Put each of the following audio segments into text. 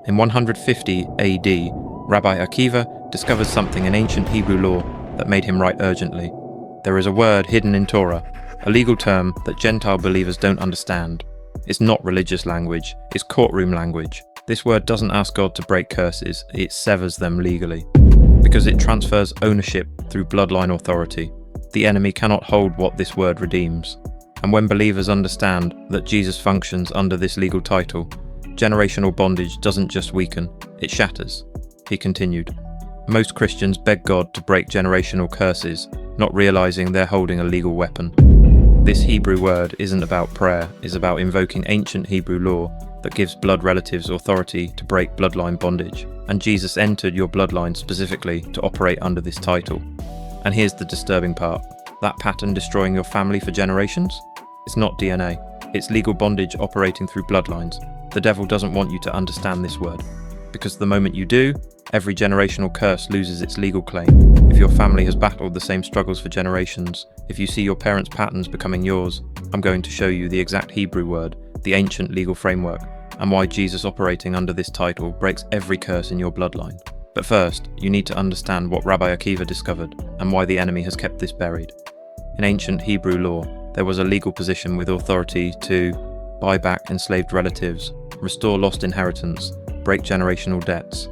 In 150 AD, Rabbi Akiva discovered something in ancient Hebrew law that made him write urgently. There is a word hidden in Torah, a legal term that Gentile believers don't understand. It's not religious language, it's courtroom language. This word doesn't ask God to break curses, it severs them legally. Because it transfers ownership through bloodline authority. The enemy cannot hold what this word redeems. And when believers understand that Jesus functions under this legal title, generational bondage doesn't just weaken, it shatters. He continued, most Christians beg God to break generational curses, not realizing they're holding a legal weapon. This Hebrew word isn't about prayer, it's about invoking ancient Hebrew law that gives blood relatives authority to break bloodline bondage. And Jesus entered your bloodline specifically to operate under this title. And here's the disturbing part. That pattern destroying your family for generations? It's not DNA. It's legal bondage operating through bloodlines. The devil doesn't want you to understand this word. Because the moment you do, every generational curse loses its legal claim. If your family has battled the same struggles for generations, if you see your parents' patterns becoming yours, I'm going to show you the exact Hebrew word, the ancient legal framework, and why Jesus operating under this title breaks every curse in your bloodline. But first, you need to understand what Rabbi Akiva discovered, and why the enemy has kept this buried. In ancient Hebrew law, there was a legal position with authority to buy back enslaved relatives, restore lost inheritance, break generational debts.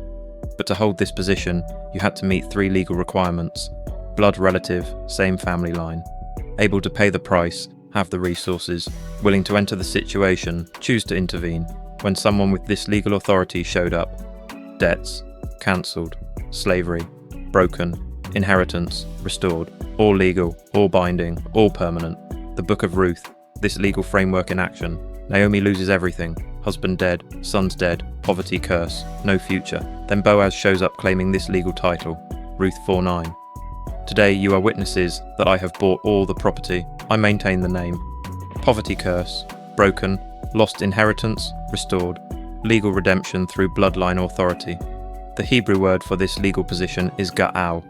But to hold this position, you had to meet 3 legal requirements: blood relative, same family line, able to pay the price, have the resources, willing to enter the situation, choose to intervene when someone with this legal authority showed up. Debts, cancelled, slavery, broken, inheritance, restored, all legal, all binding, all permanent. The Book of Ruth, this legal framework in action. Naomi loses everything, husband dead, son's dead, poverty curse, no future. Then Boaz shows up claiming this legal title, Ruth 4:9. Today you are witnesses that I have bought all the property, I maintain the name. Poverty curse, broken, lost inheritance, restored, legal redemption through bloodline authority. The Hebrew word for this legal position is Ga'al.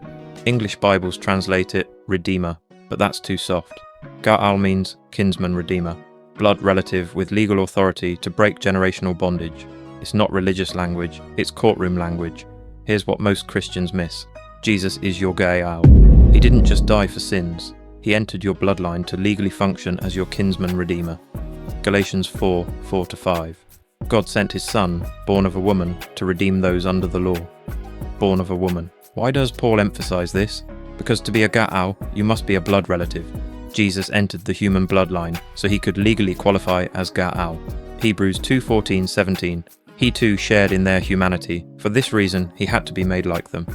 English Bibles translate it redeemer, but that's too soft. Ga'al means kinsman redeemer, blood relative with legal authority to break generational bondage. It's not religious language, it's courtroom language. Here's what most Christians miss. Jesus is your Ga'al. He didn't just die for sins, he entered your bloodline to legally function as your kinsman redeemer. Galatians 4:4-5. God sent his son, born of a woman, to redeem those under the law. Born of a woman. Why does Paul emphasize this? Because to be a Ga'al, you must be a blood relative. Jesus entered the human bloodline, so he could legally qualify as Ga'al. Hebrews 2:14-17. He too shared in their humanity. For this reason, he had to be made like them.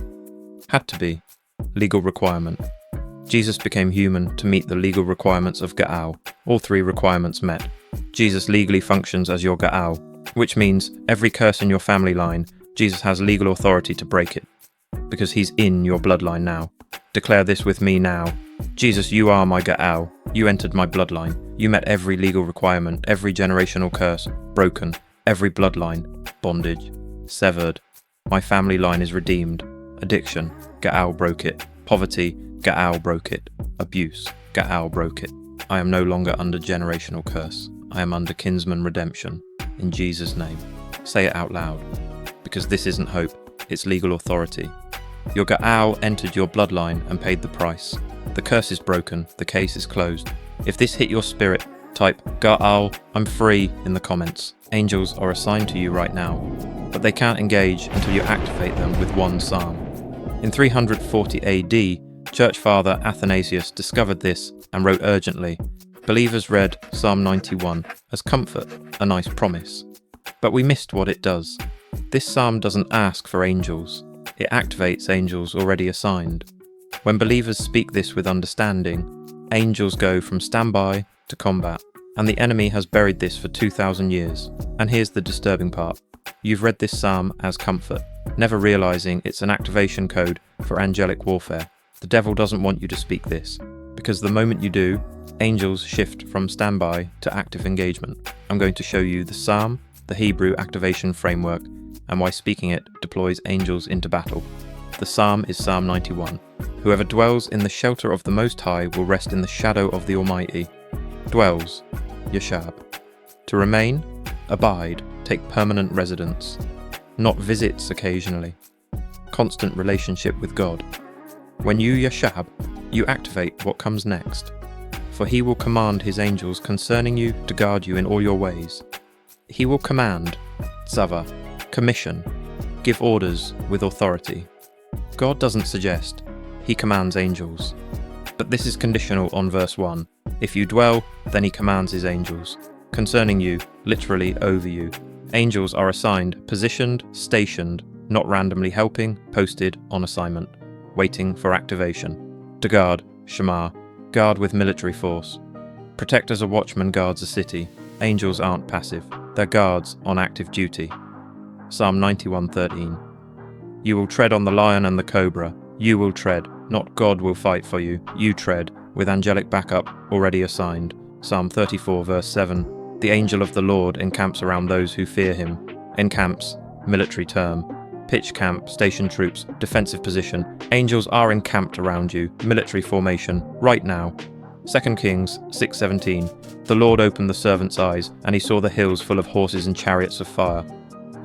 Had to be. Legal requirement. Jesus became human to meet the legal requirements of Ga'al. All 3 requirements met. Jesus legally functions as your Ga'al, which means every curse in your family line, Jesus has legal authority to break it. Because he's in your bloodline now. Declare this with me now. Jesus, you are my Ga'al. You entered my bloodline. You met every legal requirement, every generational curse, broken, every bloodline, bondage, severed. My family line is redeemed. Addiction, Ga'al broke it. Poverty, Ga'al broke it. Abuse, Ga'al broke it. I am no longer under generational curse. I am under kinsman redemption. In Jesus' name. Say it out loud. Because this isn't hope, it's legal authority. Your Ga'al entered your bloodline and paid the price. The curse is broken, the case is closed. If this hit your spirit, type Ga'al, I'm free in the comments. Angels are assigned to you right now, but they can't engage until you activate them with one psalm. In 340 AD, Church Father Athanasius discovered this and wrote urgently. Believers read Psalm 91 as comfort, a nice promise. But we missed what it does. This psalm doesn't ask for angels. It activates angels already assigned. When believers speak this with understanding, angels go from standby to combat, and the enemy has buried this for 2,000 years. And here's the disturbing part. You've read this psalm as comfort, never realizing it's an activation code for angelic warfare. The devil doesn't want you to speak this, because the moment you do, angels shift from standby to active engagement. I'm going to show you the psalm, the Hebrew activation framework, and why speaking it deploys angels into battle. The psalm is Psalm 91. Whoever dwells in the shelter of the Most High will rest in the shadow of the Almighty. Dwells, Yeshab. To remain, abide, take permanent residence. not visits occasionally. Constant relationship with God. When you yashab, you activate what comes next. For he will command his angels concerning you to guard you in all your ways. He will command, tzava, commission, give orders with authority. God doesn't suggest, he commands angels. But this is conditional on verse 1. If you dwell, then he commands his angels. Concerning you, literally over you. Angels are assigned, positioned, stationed, not randomly helping, posted on assignment, waiting for activation. To guard, Shema, guard with military force. Protect as a watchman guards a city. Angels aren't passive, they're guards on active duty. Psalm 91:13. You will tread on the lion and the cobra. You will tread, not God will fight for you. You tread, with angelic backup already assigned. Psalm 34 verse 7. The angel of the Lord encamps around those who fear him. Encamps, military term. Pitch camp, station troops, defensive position. Angels are encamped around you, military formation, right now. 2 Kings 6:17. The Lord opened the servant's eyes, and he saw the hills full of horses and chariots of fire.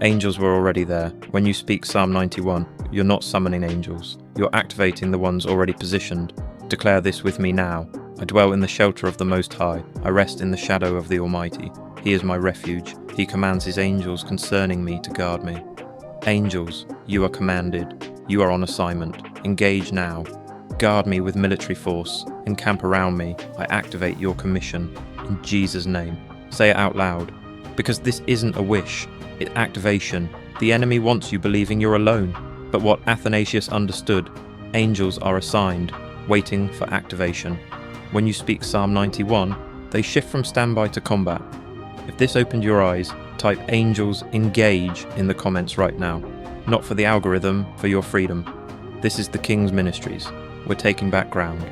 Angels were already there. When you speak Psalm 91, you're not summoning angels. You're activating the ones already positioned. Declare this with me now. I dwell in the shelter of the Most High. I rest in the shadow of the Almighty. He is my refuge. He commands his angels concerning me to guard me. Angels, you are commanded. You are on assignment. Engage now. Guard me with military force. Encamp around me. I activate your commission. In Jesus' name. Say it out loud. Because this isn't a wish. It's activation. The enemy wants you believing you're alone. But what Athanasius understood, angels are assigned, waiting for activation. When you speak Psalm 91, they shift from standby to combat. If this opened your eyes, type angels engage in the comments right now. Not for the algorithm, for your freedom. This is the King's Ministries. We're taking back ground.